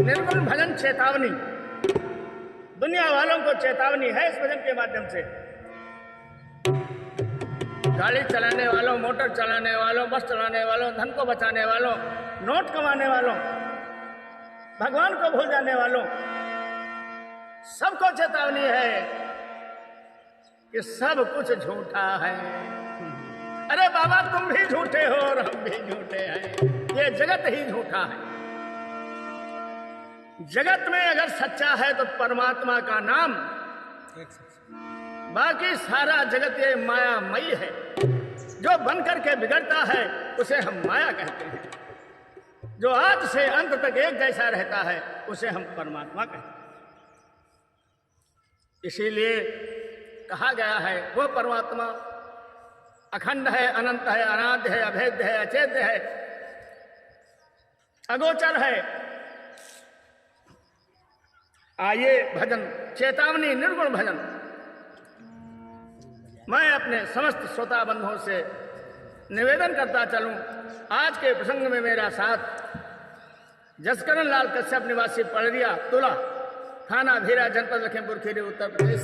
निर्गुण भजन चेतावनी, दुनिया वालों को चेतावनी है इस भजन के माध्यम से। गाड़ी चलाने वालों, मोटर चलाने वालों, बस चलाने वालों, धन को बचाने वालों, नोट कमाने वालों, भगवान को भूल जाने वालों, सबको चेतावनी है कि सब कुछ झूठा है। अरे बाबा तुम भी झूठे हो और हम भी झूठे हैं, ये जगत ही झूठा है। जगत में अगर सच्चा है तो परमात्मा का नाम, बाकी सारा जगत ये मायामयी है। जो बन करके बिगड़ता है उसे हम माया कहते हैं, जो आज से अंत तक एक जैसा रहता है उसे हम परमात्मा कहते हैं। इसीलिए कहा गया है वो परमात्मा अखंड है, अनंत है, अनाद्य है, अभेद्य है, अचेद्य है, अगोचर है। आइए भजन चेतावनी निर्गुण भजन मैं अपने समस्त श्रोता बंधुओं से निवेदन करता चलूं। आज के प्रसंग में मेरा साथ जसकरण लाल कश्यप निवासी पड़रिया तुला, थाना धीरा, जनपद लखीमपुर खीरी, उत्तर प्रदेश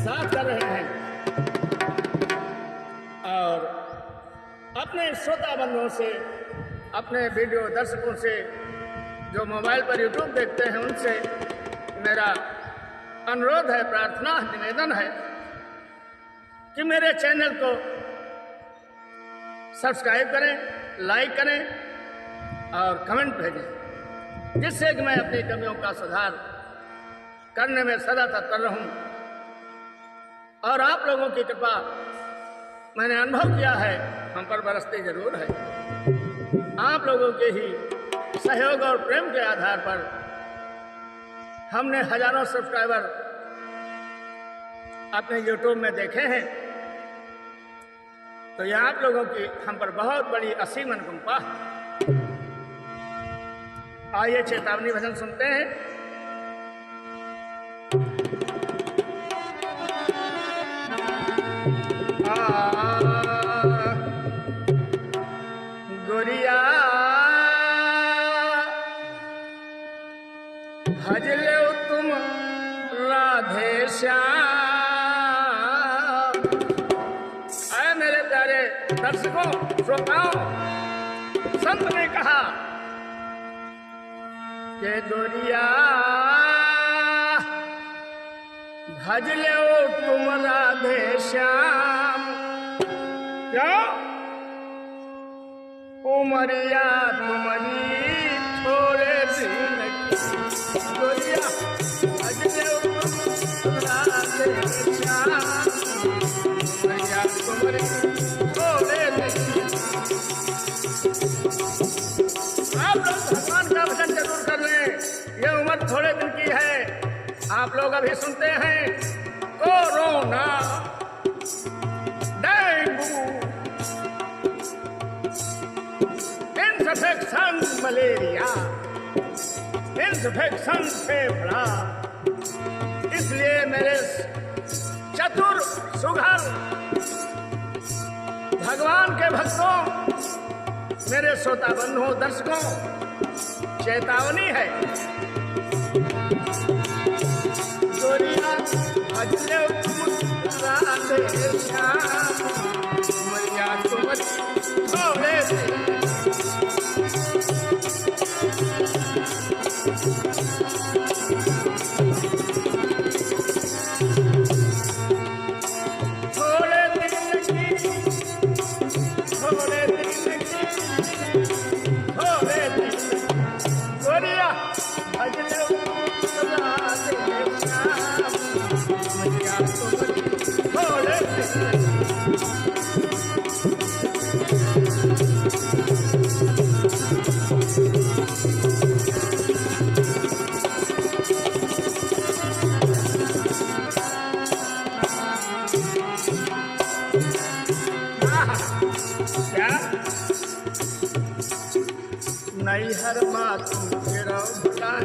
साथ कर रहे हैं। और अपने श्रोता बंधुओं से, अपने वीडियो दर्शकों से, जो मोबाइल पर यूट्यूब देखते हैं, उनसे मेरा अनुरोध है, प्रार्थना, निवेदन है कि मेरे चैनल को सब्सक्राइब करें, लाइक करें और कमेंट भेजें, जिससे कि मैं अपनी कमियों का सुधार करने में सदा तत्पर रहूं। और आप लोगों की कृपा मैंने अनुभव किया है, हम पर बरसती जरूर है। आप लोगों के ही सहयोग और प्रेम के आधार पर हमने हजारों सब्सक्राइबर अपने यूट्यूब में देखे हैं। तो यह आप लोगों की हम पर बहुत बड़ी असीम अनुकंपा है। आइए चेतावनी भजन सुनते हैं। गोरिया भज लो तुम राधे श्याम। आए मेरे प्यारे दर्शकों, श्रोताओं, संत ने कहा कि गोरिया भज लो तुम राधे श्याम। क्यों? उमरिया तुम्हारी थोड़े दिन गोरिया भज लो तुम राधे श्याम। उमरिया तुम्हारी थोड़े दिन। आप लोग भगवान का भजन जरूर कर लें, ये उम्र थोड़े दिन की है। आप लोग अभी सुनते हैं corona, dengue, infection, malaria, infection फेफड़ा। इसलिए मेरे चतुर सुघर भगवान के भक्तों, मेरे श्रोता बंधुओं, दर्शकों, चेतावनी है। गोरिया भज लो तुम राधे श्याम। मैया तुम्हारी थोड़े दिन। नैहर मातू तेरा भुलान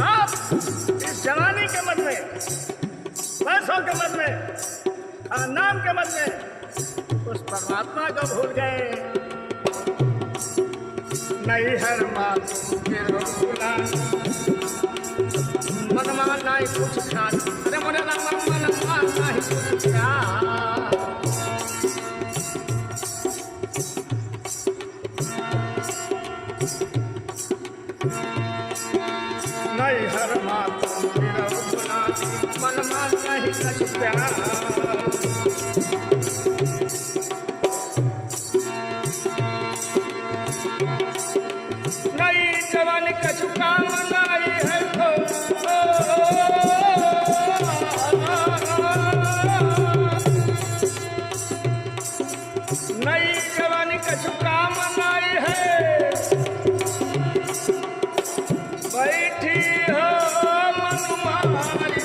आप इस जवानी के मत में, पैसों के मत में, नाम के मत में उस परमात्मा को भूल गए। नहीं हर बात मन मानना ही कुछ खास, अरे मन मानना ही कुछ खास। नहीं हर बात मन मानना ही कुछ प्यार। नई जवानी कछु काम नहीं है तो नई जवानी कछु काम नहीं है। बैठी हो मन मारी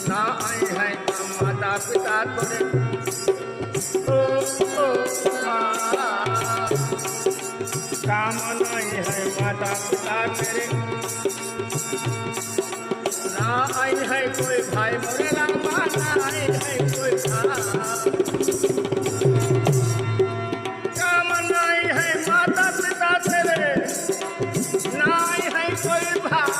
ना आई है माता पिता तोरे काम नहीं है माता पिता तेरे। ना आई है कोई भाई मोरे लामा, ना आई है कोई काम नहीं है माता पिता तेरे। ना आई है कोई भाई,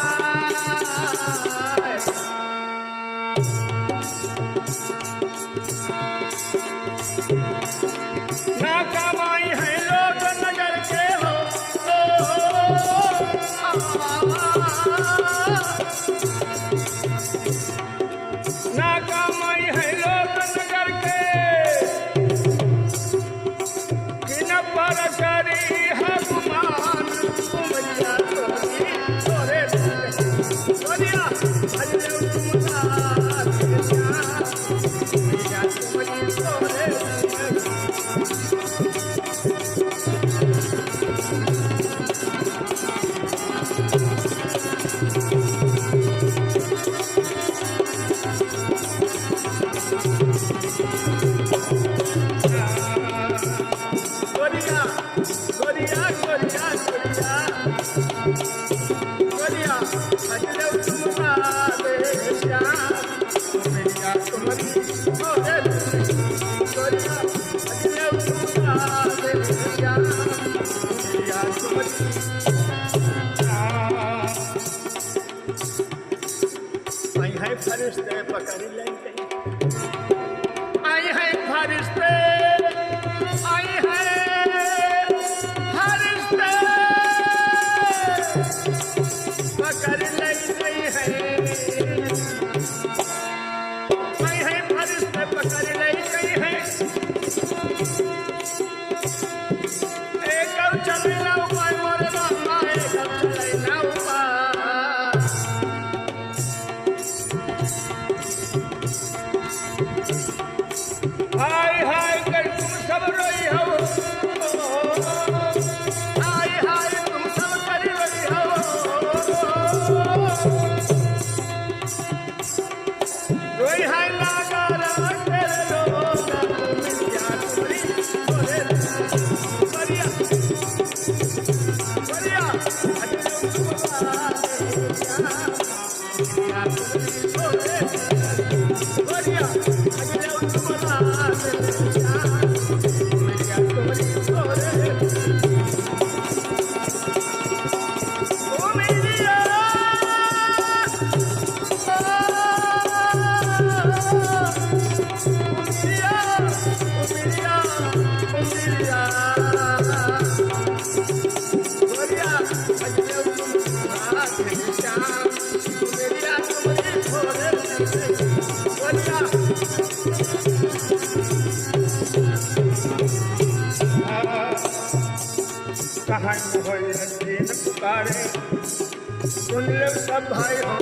ना कमाई है लोग नगर के हो। ना कमाई है लोग नगर के, किन पर करी हनुमान कुमरिया तोरे तोरिया अजले तुमदार कुमरिया तोरे। गोरिया गोरिया गोरिया गोरिया गोरिया अजले तुमका देशा कुमरिया कुमरी गोरे गोरिया अजले तुमका देशा कुमरिया कुमरी। आई है फरिश्ते पकड़ लेंगे, आई है फरिश्ते, आई है फरिश्ते पकड़ लेंगे है। आई है फरिश्ते पकड़ लेंगे है। एक चले ना उपाय मोरे रामा मोहद्दीन पुकारे, सुन लो सब भाई हो,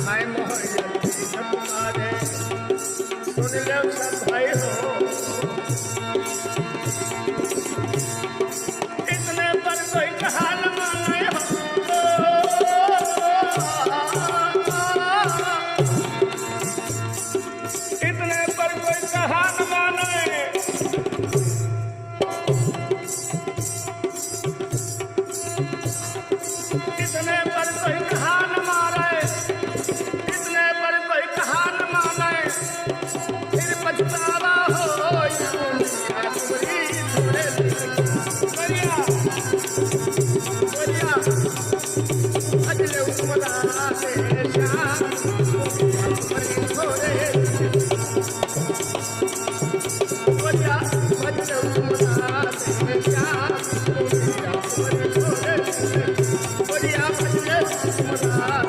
हाय मोहद्दीन पुकारे, सुन लो सब भाई हो। इतने पर कोई कहा न माने हो, इतने पर कोई कहा न माने, इतने पर कोई कहा न मारे, इतने पर कोई कहा न माने, फिर पछतावा हो बढ़िया बढ़िया अजले उमरा दे श्याम छोड़े बढ़िया अजले उमरा दे श्याम बढ़िया अजले उमरा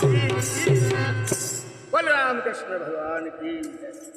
दे श्याम। बलराम कृष्ण भगवान की।